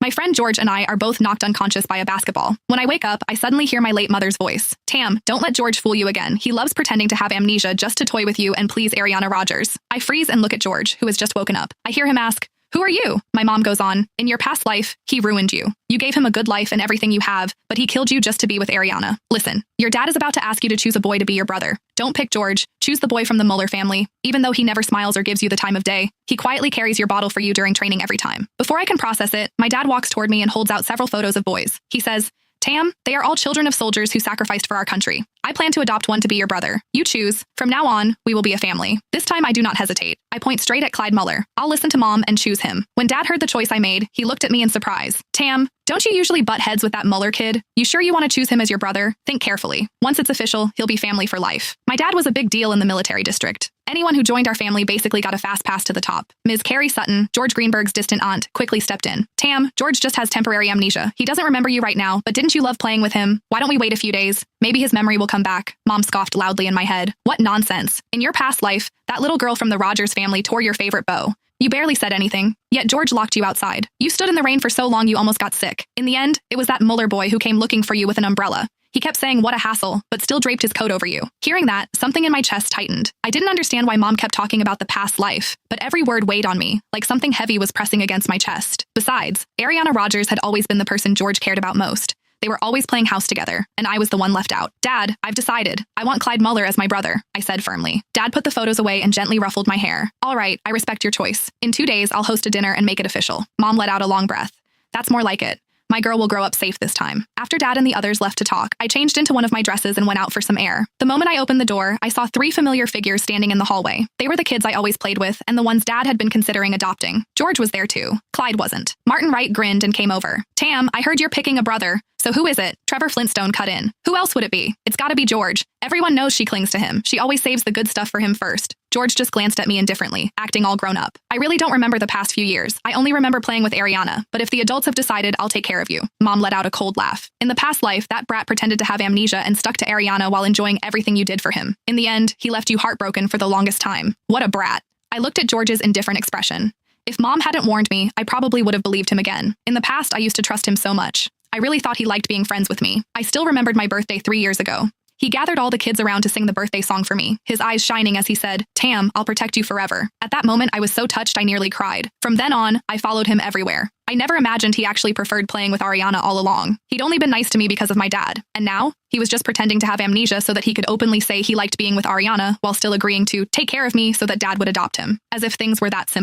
My friend George and I are both knocked unconscious by a basketball. When I wake up, I suddenly hear my late mother's voice. Tam, don't let George fool you again. He loves pretending to have amnesia just to toy with you and please Ariana Rogers. I freeze and look at George, who has just woken up. I hear him ask, "Who are you?" My mom goes on, "In your past life, he ruined you. You gave him a good life and everything you have, but he killed you just to be with Ariana. Listen, your dad is about to ask you to choose a boy to be your brother. Don't pick George. Choose the boy from the Muller family. Even though he never smiles or gives you the time of day, he quietly carries your bottle for you during training every time." Before I can process it, my dad walks toward me and holds out several photos of boys. He says, "Tam, they are all children of soldiers who sacrificed for our country. I plan to adopt one to be your brother. You choose. From now on, we will be a family." This time I do not hesitate. I point straight at Clyde Muller. I'll listen to Mom and choose him. When Dad heard the choice I made, he looked at me in surprise. "Tam, don't you usually butt heads with that Muller kid? You sure you want to choose him as your brother? Think carefully. Once it's official, he'll be family for life." My dad was a big deal in the military district. Anyone who joined our family basically got a fast pass to the top. Ms. Carrie Sutton, George Greenberg's distant aunt, quickly stepped in. "Tam, George just has temporary amnesia. He doesn't remember you right now, but didn't you love playing with him? Why don't we wait a few days? Maybe his memory will come back." Mom scoffed loudly in my head. "What nonsense. In your past life, that little girl from the Rogers family tore your favorite bow. You barely said anything, yet George locked you outside. You stood in the rain for so long you almost got sick. In the end, it was that Muller boy who came looking for you with an umbrella. He kept saying what a hassle, but still draped his coat over you." Hearing that, something in my chest tightened. I didn't understand why Mom kept talking about the past life, but every word weighed on me, like something heavy was pressing against my chest. Besides, Ariana Rogers had always been the person George cared about most. They were always playing house together, and I was the one left out. "Dad, I've decided. I want Clyde Muller as my brother," I said firmly. Dad put the photos away and gently ruffled my hair. "All right, I respect your choice. In 2 days, I'll host a dinner and make it official." Mom let out a long breath. "That's more like it. My girl will grow up safe this time." After Dad and the others left to talk, I changed into one of my dresses and went out for some air. The moment I opened the door, I saw 3 familiar figures standing in the hallway. They were the kids I always played with and the ones Dad had been considering adopting. George was there too. Clyde wasn't. Martin Wright grinned and came over. "Tam, I heard you're picking a brother. So who is it?" Trevor Flintstone cut in. "Who else would it be? It's gotta be George. Everyone knows she clings to him. She always saves the good stuff for him first." George just glanced at me indifferently, acting all grown up. "I really don't remember the past few years. I only remember playing with Ariana, but if the adults have decided, I'll take care of you." Mom let out a cold laugh. "In the past life, that brat pretended to have amnesia and stuck to Ariana while enjoying everything you did for him. In the end, he left you heartbroken for the longest time. What a brat." I looked at George's indifferent expression. If Mom hadn't warned me, I probably would have believed him again. In the past, I used to trust him so much. I really thought he liked being friends with me. I still remembered my birthday 3 years ago. He gathered all the kids around to sing the birthday song for me, his eyes shining as he said, "Tam, I'll protect you forever." At that moment, I was so touched I nearly cried. From then on, I followed him everywhere. I never imagined he actually preferred playing with Ariana all along. He'd only been nice to me because of my dad. And now, he was just pretending to have amnesia so that he could openly say he liked being with Ariana while still agreeing to take care of me so that Dad would adopt him. As if things were that simple.